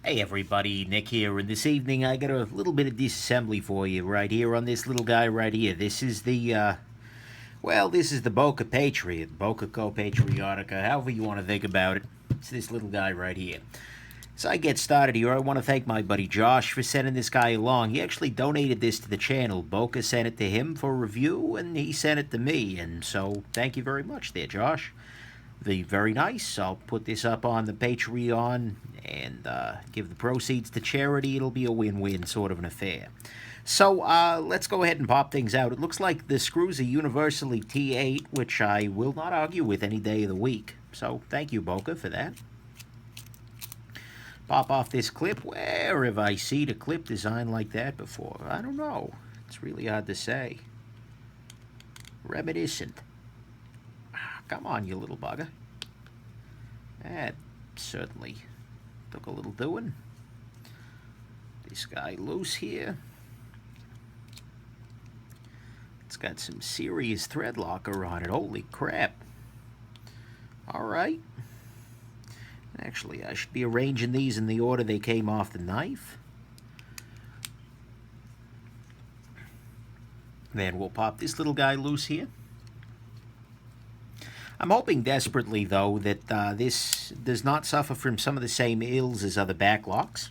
Hey everybody, Nick here, and this evening I got a little bit of disassembly for you right here on this little guy right here. This is the, this is the Boker Patriot, Boker Patriotica, however you want to think about it. It's this little guy right here. So I get started here, I want to thank my buddy Josh for sending this guy along. He actually donated this to the channel. Boker sent it to him for review, and he sent it to me, and so thank you very much there, Josh. Very nice. I'll put this up on the Patreon and give the proceeds to charity. It'll be a win-win sort of an affair. So let's go ahead and pop things out. It looks like the screws are universally T8, which I will not argue with any day of the week. So thank you, Boker, for that. Pop off this clip. Where have I seen a clip designed like that before? I don't know. It's really hard to say. Reminiscent. Come on, you little bugger. That certainly took a little doing. This guy loose here. It's got some serious thread locker on it. Holy crap. Alright. Actually, I should be arranging these in the order they came off the knife. Then we'll pop this little guy loose here. I'm hoping desperately, though, that this does not suffer from some of the same ills as other backlocks.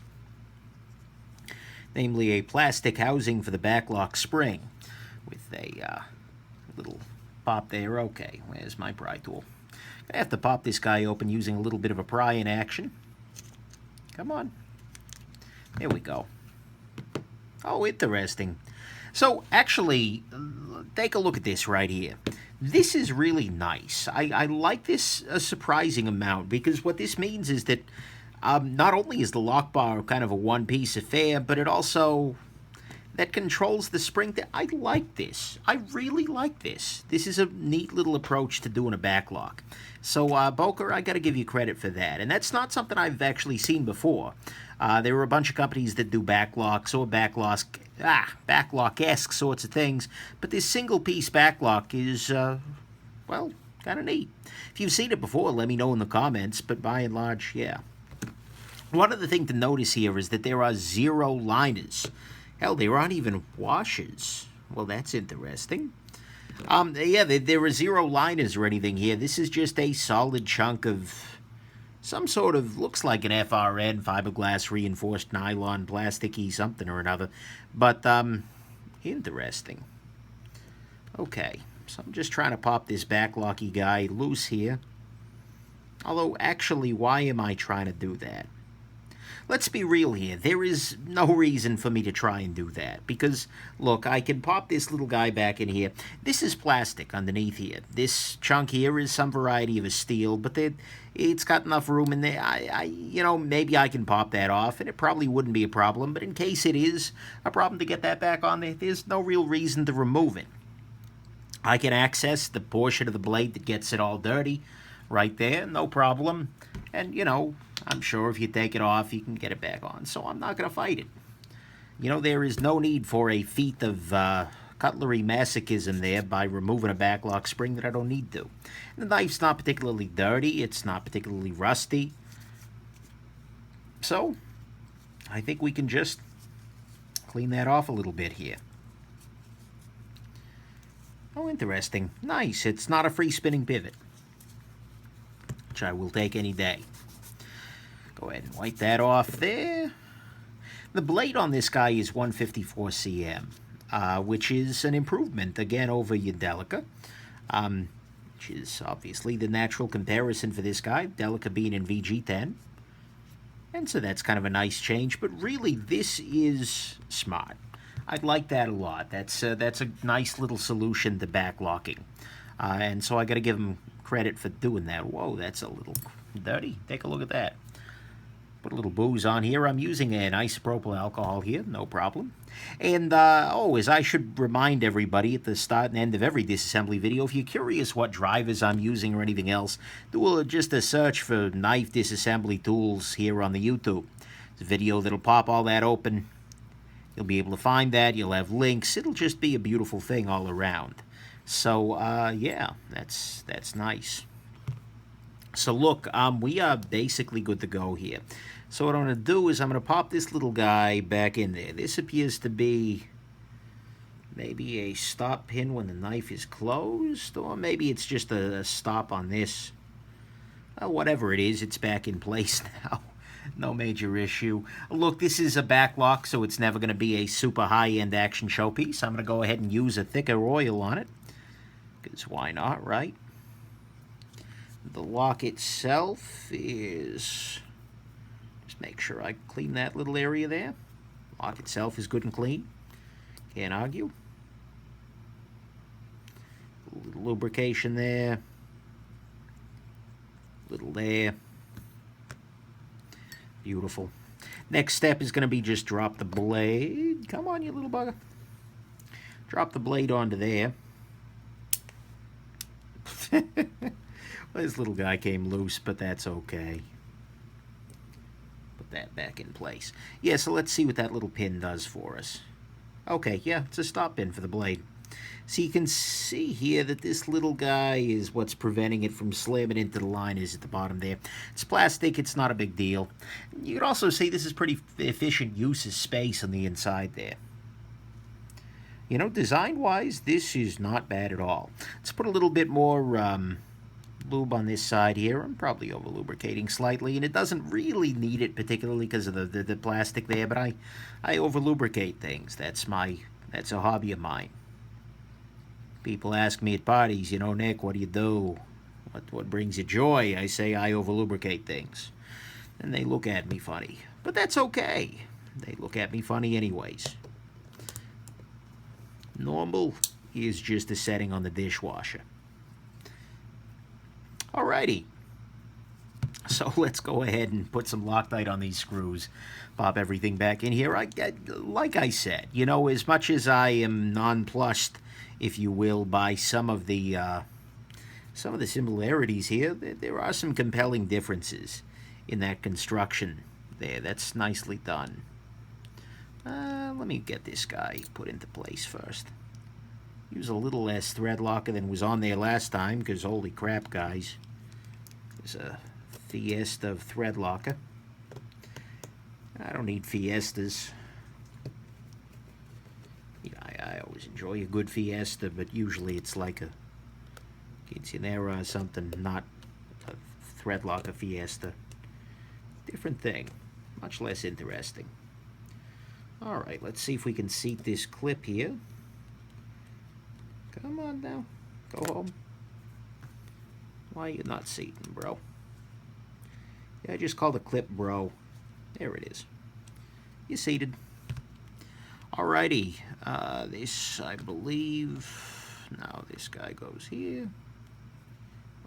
Namely, a plastic housing for the backlock spring with a little pop there. Okay, where's my pry tool? I have to pop this guy open using a little bit of a pry in action. Come on. There we go. Oh, interesting. So, actually, take a look at this right here. This is really nice. I like this a surprising amount, because what this means is that not only is the lock bar kind of a one-piece affair, but it also that controls the spring. I like this. I really like this. This is a neat little approach to doing a backlock. So, Boker, I got to give you credit for that. And that's not something I've actually seen before. There were a bunch of companies that do backlocks or backlock-esque sorts of things, but this single-piece backlock is, well, kind of neat. If you've seen it before, let me know in the comments, but by and large, yeah. One other thing to notice here is that there are 0 liners. Hell, there aren't even washers. Well, that's interesting. Yeah, there are 0 liners or anything here. This is just a solid chunk of some sort of, looks like an FRN, fiberglass reinforced nylon, plasticky something or another. But, interesting. Okay, so I'm just trying to pop this backlocky guy loose here. Although, actually, why am I trying to do that? Let's be real here. There is no reason for me to try and do that. Because, look, I can pop this little guy back in here. This is plastic underneath here. This chunk here is some variety of a steel, but it's got enough room in there. You know, maybe I can pop that off, and it probably wouldn't be a problem. But in case it is a problem to get that back on there, there's no real reason to remove it. I can access the portion of the blade that gets it all dirty right there, no problem. And, you know, I'm sure if you take it off, you can get it back on. So I'm not going to fight it. You know, there is no need for a feat of cutlery masochism there by removing a backlock spring that I don't need to. And the knife's not particularly dirty. It's not particularly rusty. So I think we can just clean that off a little bit here. Oh, interesting. Nice. It's not a free spinning pivot, which I will take any day. Go ahead and wipe that off there. The blade on this guy is 154 cm, which is an improvement, again, over your Delica, which is obviously the natural comparison for this guy, Delica being in VG10. And so that's kind of a nice change, but really this is smart. I'd like that a lot. That's a nice little solution to backlocking. And so I got to give him credit for doing that. Whoa, that's a little dirty. Take a look at that. Put a little booze on here. I'm using an isopropyl alcohol here, no problem. And, as I should remind everybody at the start and end of every disassembly video, if you're curious what drivers I'm using or anything else, do just a search for knife disassembly tools here on the YouTube. It's a video that'll pop all that open. You'll be able to find that. You'll have links. It'll just be a beautiful thing all around. So, yeah, that's nice. So look, we are basically good to go here. So what I'm going to do is I'm going to pop this little guy back in there. This appears to be maybe a stop pin when the knife is closed, or maybe it's just a stop on this. Well, whatever it is, it's back in place now. No major issue. Look, this is a back lock, so it's never going to be a super high-end action showpiece. I'm going to go ahead and use a thicker oil on it, because why not, right? The lock itself is... just make sure I clean that little area there. Lock itself is good and clean. Can't argue. A little lubrication there. Little there. Beautiful. Next step is going to be just drop the blade. Come on, you little bugger. Drop the blade onto there. Well, this little guy came loose, but that's okay. Put that back in place. Yeah, so let's see what that little pin does for us. Okay, yeah, it's a stop pin for the blade. So you can see here that this little guy is what's preventing it from slamming into the liners at the bottom there. It's plastic, it's not a big deal. You can also see this is pretty efficient use of space on the inside there. You know, design-wise, this is not bad at all. Let's put a little bit more lube on this side here. I'm probably over-lubricating slightly, and it doesn't really need it, particularly because of the plastic there, but I over-lubricate things. That's a hobby of mine. People ask me at parties, you know, Nick, what do you do? What brings you joy? I say I over-lubricate things. And they look at me funny. But that's okay. They look at me funny anyways. Normal is just a setting on the dishwasher. Alrighty. So let's go ahead and put some Loctite on these screws. Pop everything back in here. Like I said, you know, as much as I am nonplussed, if you will, by some of the similarities here, there are some compelling differences in that construction there. That's nicely done. Let me get this guy put into place first. Use a little less thread locker than was on there last time, because holy crap, guys. There's a Fiesta of thread locker. I don't need Fiestas. I always enjoy a good Fiesta, but usually it's like a quinceanera or something, not a thread locker Fiesta. Different thing, much less interesting. All right, let's see if we can seat this clip here. Come on now, go home. Why are you not seating, bro? Yeah, I just called the clip bro. There it is. You're seated. Alrighty, this, I believe, now this guy goes here.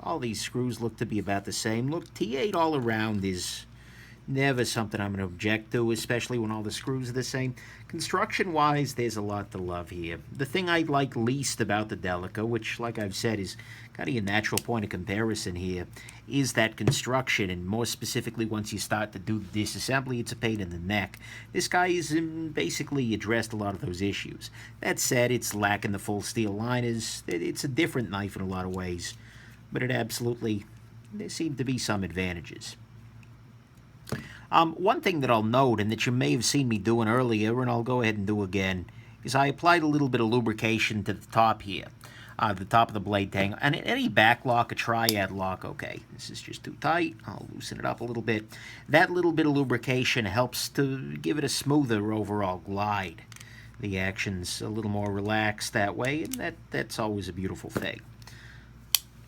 All these screws look to be about the same. Look, T8 all around is never something I'm going to object to, especially when all the screws are the same. Construction-wise, there's a lot to love here. The thing I like least about the Delica, which, like I've said, is kind of a natural point of comparison here, is that construction, and more specifically once you start to do the disassembly, it's a pain in the neck. This guy has basically addressed a lot of those issues. That said, it's lacking the full steel liners. It's a different knife in a lot of ways, but it absolutely, there seem to be some advantages. One thing that I'll note, and that you may have seen me doing earlier, and I'll go ahead and do again, is I applied a little bit of lubrication to the top here, the top of the blade tang. And any back lock, a triad lock, okay, this is just too tight. I'll loosen it up a little bit. That little bit of lubrication helps to give it a smoother overall glide. The action's a little more relaxed that way, and that's always a beautiful thing.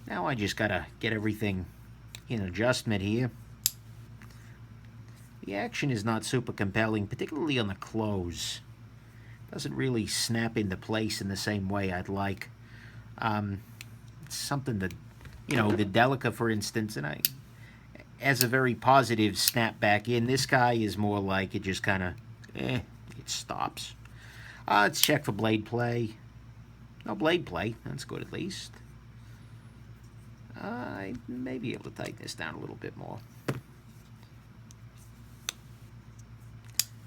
Now I just gotta get everything in adjustment here. The action is not super compelling, particularly on the close. Doesn't really snap into place in the same way I'd like. It's something that, you know, the Delica, for instance, and has a very positive snap back in. This guy is more like it just kind of, it stops. Let's check for blade play. No blade play. That's good at least. I may be able to tighten this down a little bit more.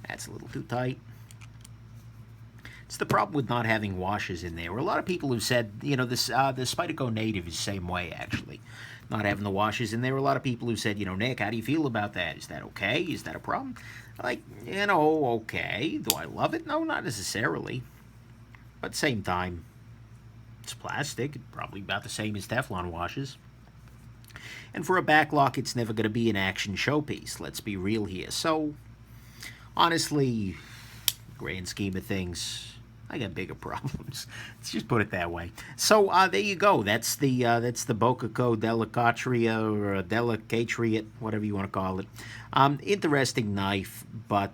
That's a little too tight. It's the problem with not having washers in there. A lot of people have said, you know, this the Spyderco Native is the same way, actually. Not having the washers in there. A lot of people who said, you know, Nick, how do you feel about that? Is that okay? Is that a problem? Like, you know, okay. Do I love it? No, not necessarily. But at the same time, it's plastic. It's probably about the same as Teflon washers. And for a backlock, it's never going to be an action showpiece. Let's be real here. So, honestly, grand scheme of things, I got bigger problems. Let's just put it that way. So there you go. That's the Boker Delicatria or Delicatriot, whatever you want to call it. Interesting knife, but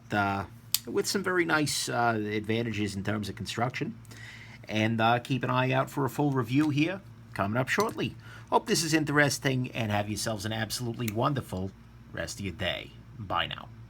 with some very nice advantages in terms of construction. And keep an eye out for a full review here coming up shortly. Hope this is interesting, and have yourselves an absolutely wonderful rest of your day. Bye now.